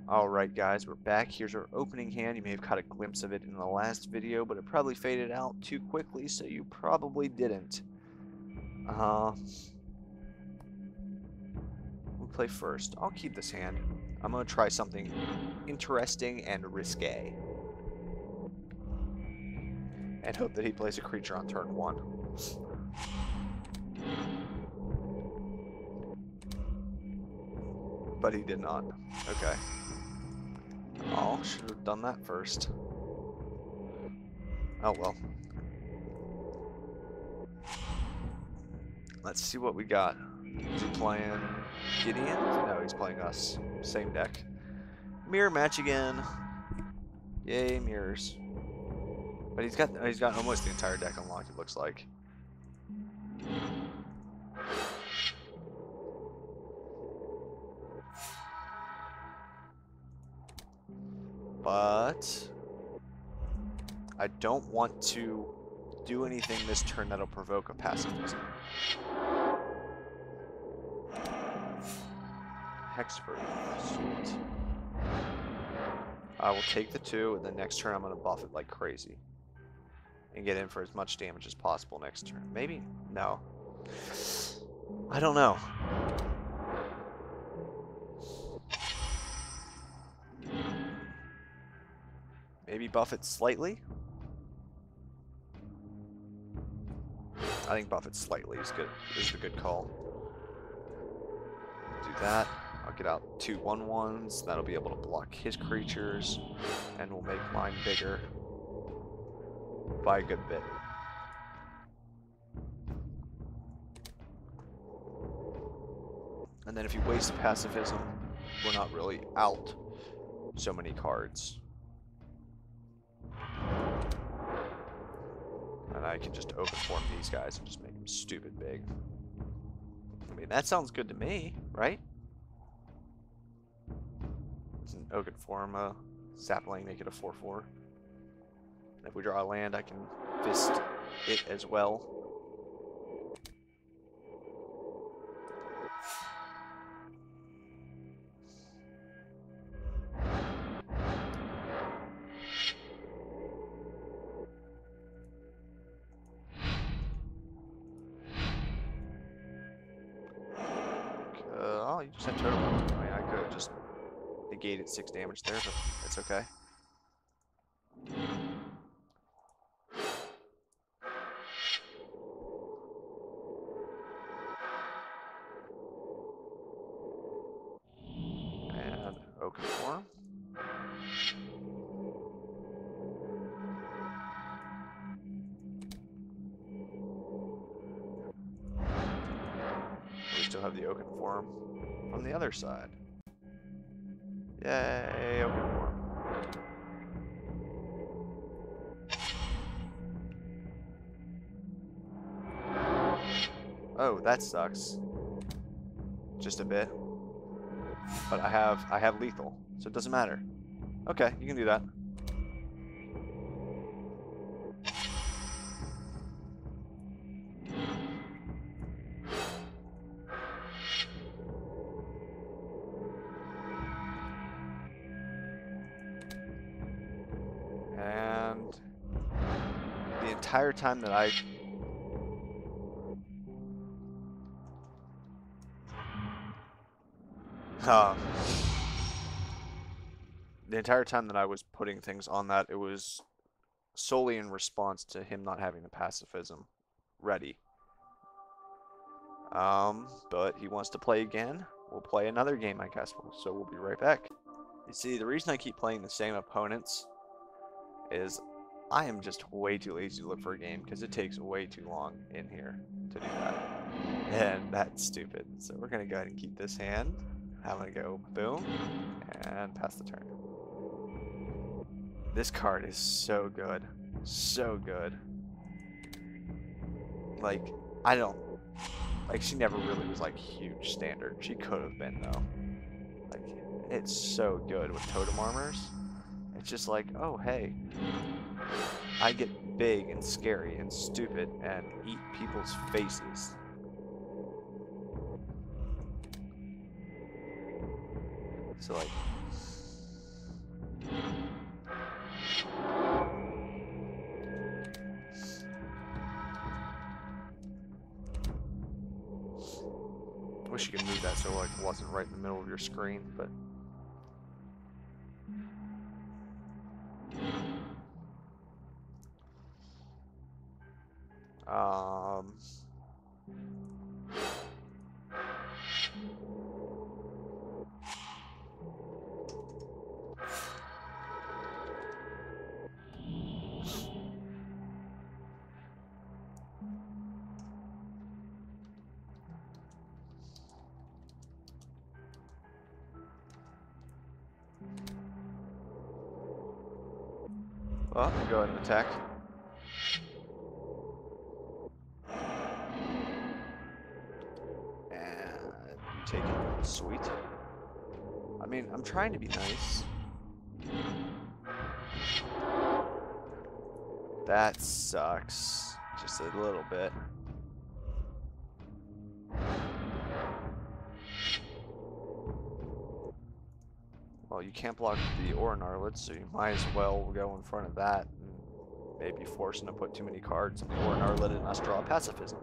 Alright guys, we're back. Here's our opening hand. You may have caught a glimpse of it in the last video, but it probably faded out too quickly, so you probably didn't. We'll play first. I'll keep this hand. I'm going to try something interesting and risque. And hope that he plays a creature on turn 1. But he did not. Okay. Oh, should have done that first. Oh well. Let's see what we got. Is he playing Gideon? No, he's playing us. Same deck. Mirror match again. Yay, mirrors. But he's got almost the entire deck unlocked, it looks like. But I don't want to do anything this turn that'll provoke a pacifism. Hexproof. Sweet. I will take the 2, and then next turn I'm going to buff it like crazy. And get in for as much damage as possible next turn. Maybe? No. I don't know. Maybe buff it slightly? I think buff it slightly is the good call. Do that. I'll get out 2 1/1s. That'll be able to block his creatures. And we'll make mine bigger by a good bit. And then if you waste pacifism, we're not really out so many cards. And I can just open form these guys and just make them stupid big. I mean, that sounds good to me, right? It's an open form, sapling, make it a 4/4. And if we draw a land, I can fist it as well. Oh, you just had total. I mean, I could have just negated 6 damage there, but it's okay. And open form. We still have the open form from the other side. Yay, open form. Oh, that sucks. Just a bit. But I have lethal, so it doesn't matter. Okay, you can do that. And the entire time that I was putting things on that, it was solely in response to him not having the pacifism ready. But he wants to play again. We'll play another game, I guess. So we'll be right back. You see, the reason I keep playing the same opponents is I am just way too lazy to look for a game because it takes way too long in here to do that. And that's stupid. So we're going to go ahead and keep this hand. I'm going to go boom and pass the turn. This card is so good. So good. Like, I don't... Like, she never really was, like, huge standard. She could have been, though. Like, it's so good with totem armors. It's just like, oh, hey. I get big and scary and stupid and eat people's faces. So, like, you can move that so like it wasn't right in the middle of your screen, but well, I'm gonna go ahead and attack. And you take it. Sweet. I mean, I'm trying to be nice. That sucks. Just a little bit. Well, you can't block the Aura Gnarlid, so you might as well go in front of that and maybe force him to put too many cards in the Aura Gnarlid and us draw Pacifism.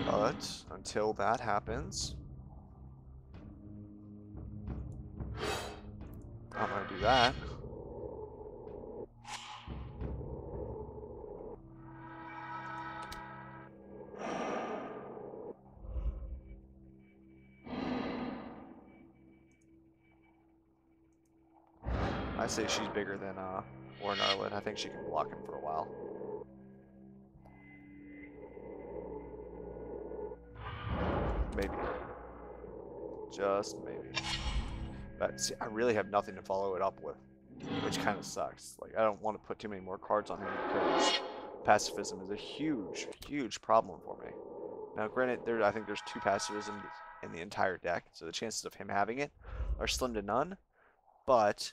But until that happens, I'm gonna do that. I say she's bigger than Aura Gnarlid. I think she can block him for a while. Maybe. Just maybe. But see, I really have nothing to follow it up with, which kind of sucks. Like, I don't want to put too many more cards on him because pacifism is a huge, huge problem for me. Now, granted, I think there's 2 pacifisms in the entire deck, so the chances of him having it are slim to none. But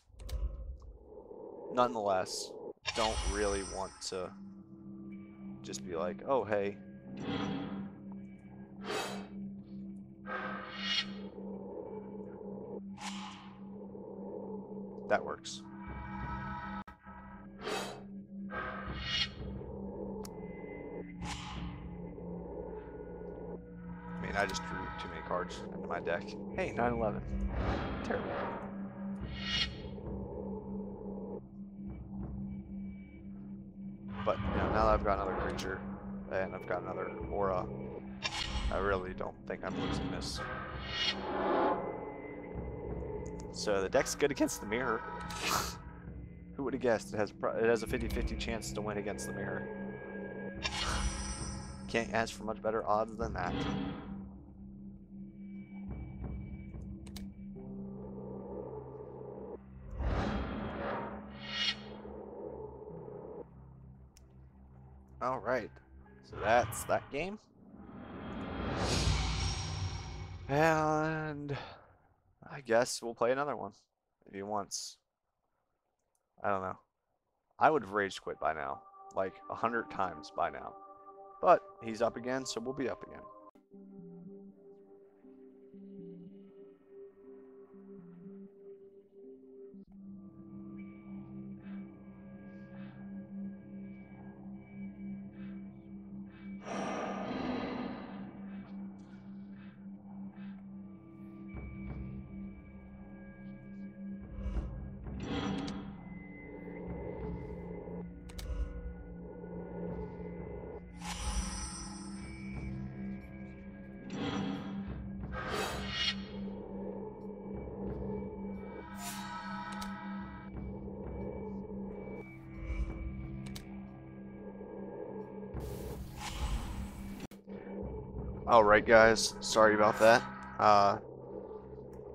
nonetheless, don't really want to just be like, oh, hey. That works. I mean, I just drew too many cards into my deck. Hey, 9/11. Terrible. But, you know, now that I've got another creature and I've got another aura, I really don't think I'm losing this. So the deck's good against the mirror. Who would have guessed? It has a 50-50 chance to win against the mirror. Can't ask for much better odds than that. Alright, so that's that game. And I guess we'll play another one if he wants. I don't know. I would have rage quit by now, like 100 times by now. But he's up again, so we'll be up again. Alright guys, sorry about that.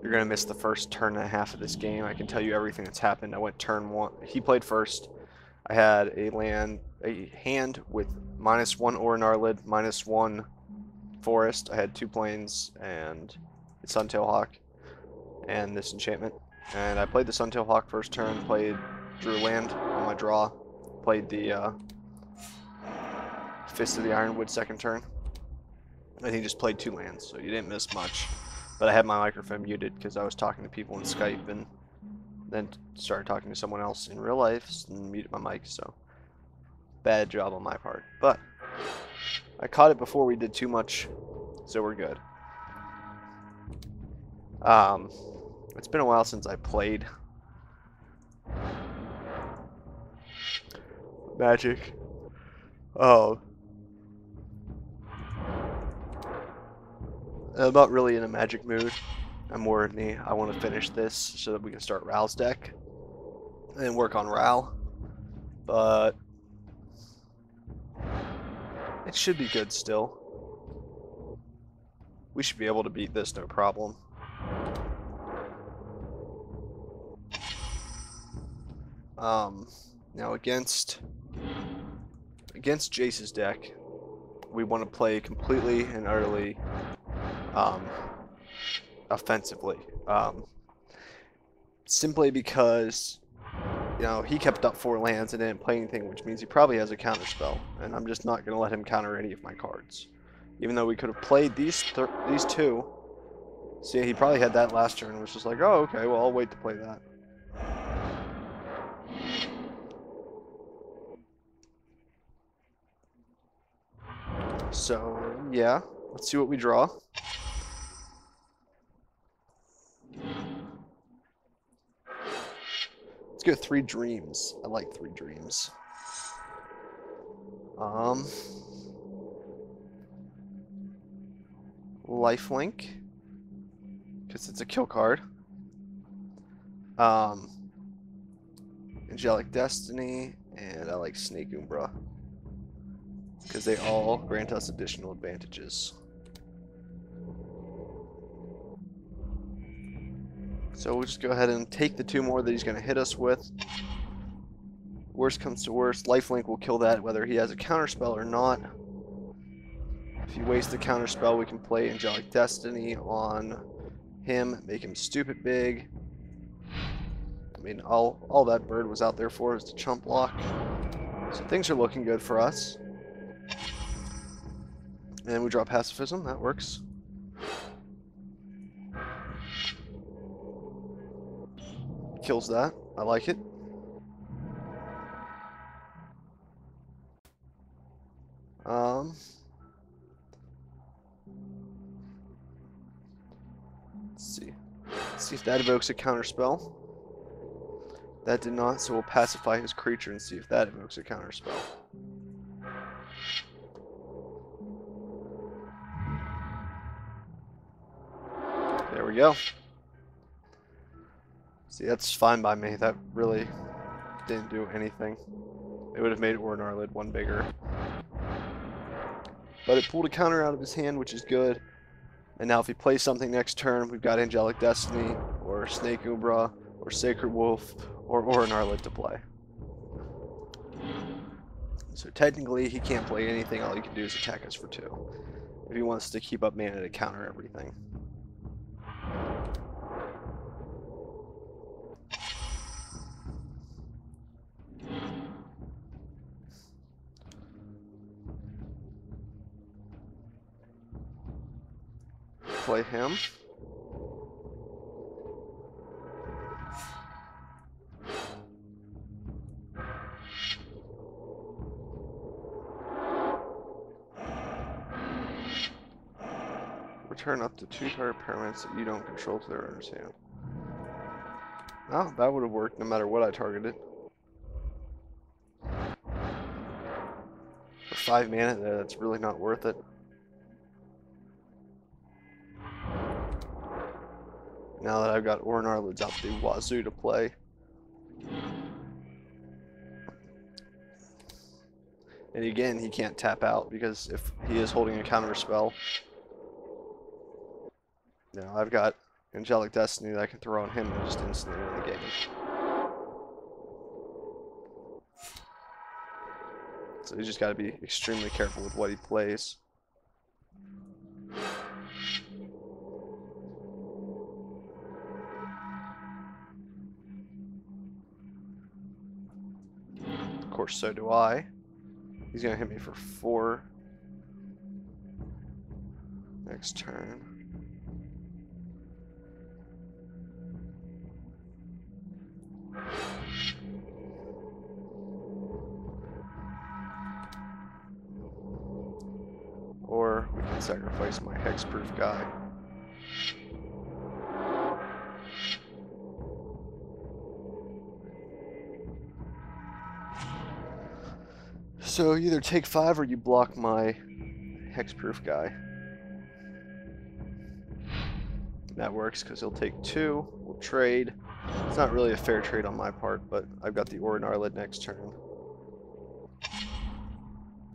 You're going to miss the first turn and a half of this game. I can tell you everything that's happened. I went turn 1. He played first. I had a hand with -1 Aura Gnarlid, -1 Forest. I had 2 plains and a Suntail Hawk and this enchantment. And I played the Suntail Hawk first turn, drew land on my draw, played the Fist of the Ironwood second turn. And he just played 2 lands, so you didn't miss much. But I had my microphone muted because I was talking to people in Skype and then started talking to someone else in real life and muted my mic, so bad job on my part. But I caught it before we did too much, so we're good. It's been a while since I played Magic. Oh. I'm not really in a Magic mood. I'm more in the, I want to finish this so that we can start Ral's deck and work on Ral. But it should be good still. We should be able to beat this no problem. Now against Jace's deck, we want to play completely and utterly offensively. Simply because, you know, he kept up 4 lands and didn't play anything, which means he probably has a counterspell, and I'm just not going to let him counter any of my cards. Even though we could have played these 2. See, he probably had that last turn and was just like, oh, okay, well, I'll wait to play that. So, yeah, let's see what we draw. Let's go 3 Dreams. I like 3 Dreams. Lifelink, because it's a kill card. Angelic Destiny, and I like Snake Umbra, because they all grant us additional advantages. So we'll just go ahead and take the 2 more that he's going to hit us with. Worst comes to worst, Lifelink will kill that whether he has a counterspell or not. If he wastes the counterspell, we can play Angelic Destiny on him, make him stupid big. I mean, all that bird was out there for is to chump block. So things are looking good for us. And then we draw Pacifism, that works. Kills that, I like it. Let's see if that evokes a counterspell. That did not, so we'll pacify his creature and see if that evokes a counterspell. There we go. See, that's fine by me. That really didn't do anything. It would have made Ornar Lid 1 bigger. But it pulled a counter out of his hand, which is good. And now if he plays something next turn, we've got Angelic Destiny, or Snake Umbra, or Sacred Wolf, or Ornar Lid to play. So technically, he can't play anything. All he can do is attack us for 2. If he wants to keep up mana to counter everything. Play him. Return up to 2 target permanents that you don't control to their owner's hand. Oh, that would have worked no matter what I targeted. For 5 mana there, that's really not worth it. Now that I've got Ornar Lids out the wazoo to play. And again, he can't tap out because if he is holding a counter spell, you know, I've got Angelic Destiny that I can throw on him and just instantly win the game. So you just got to be extremely careful with what he plays. Of course, so do I. He's going to hit me for 4 next turn. sacrifice my hexproof guy. So you either take 5 or you block my hexproof guy. That works because he'll take 2. We'll trade. It's not really a fair trade on my part, but I've got the Orin Arlid next turn.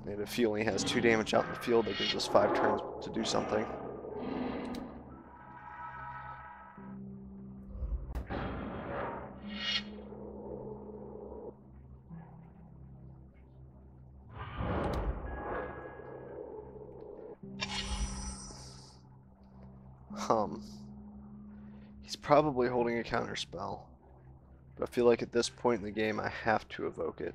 And if he only has 2 damage out in the field, that gives us 5 turns to do something. He's probably holding a counter spell, but I feel like at this point in the game I have to evoke it.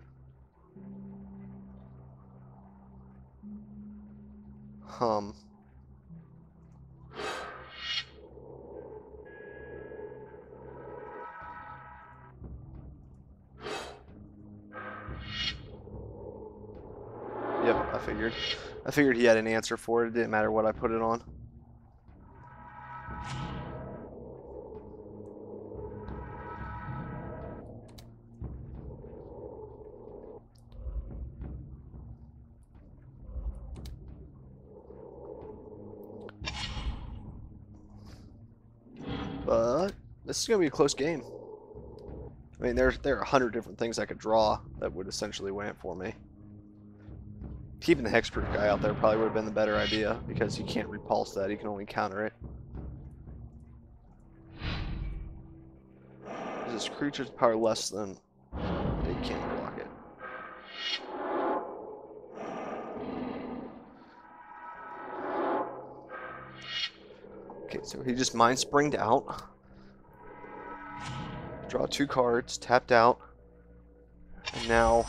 Yep, I figured he had an answer for it. It didn't matter what I put it on. But this is going to be a close game. I mean, there are 100 different things I could draw that would essentially win it for me. Keeping the hexproof guy out there probably would have been the better idea, because he can't repulse that, he can only counter it. Is this creature's power less than... They can't block it. Okay, so he just mind springed out. Draw 2 cards, tapped out. And now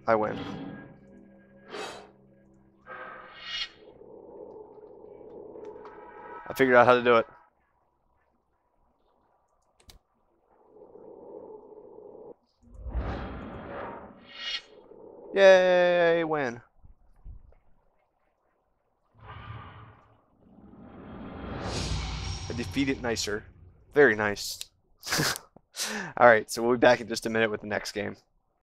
I win. I figured out how to do it. Yay, win. I defeated nicer. Very nice. Alright, so we'll be back in just a minute with the next game.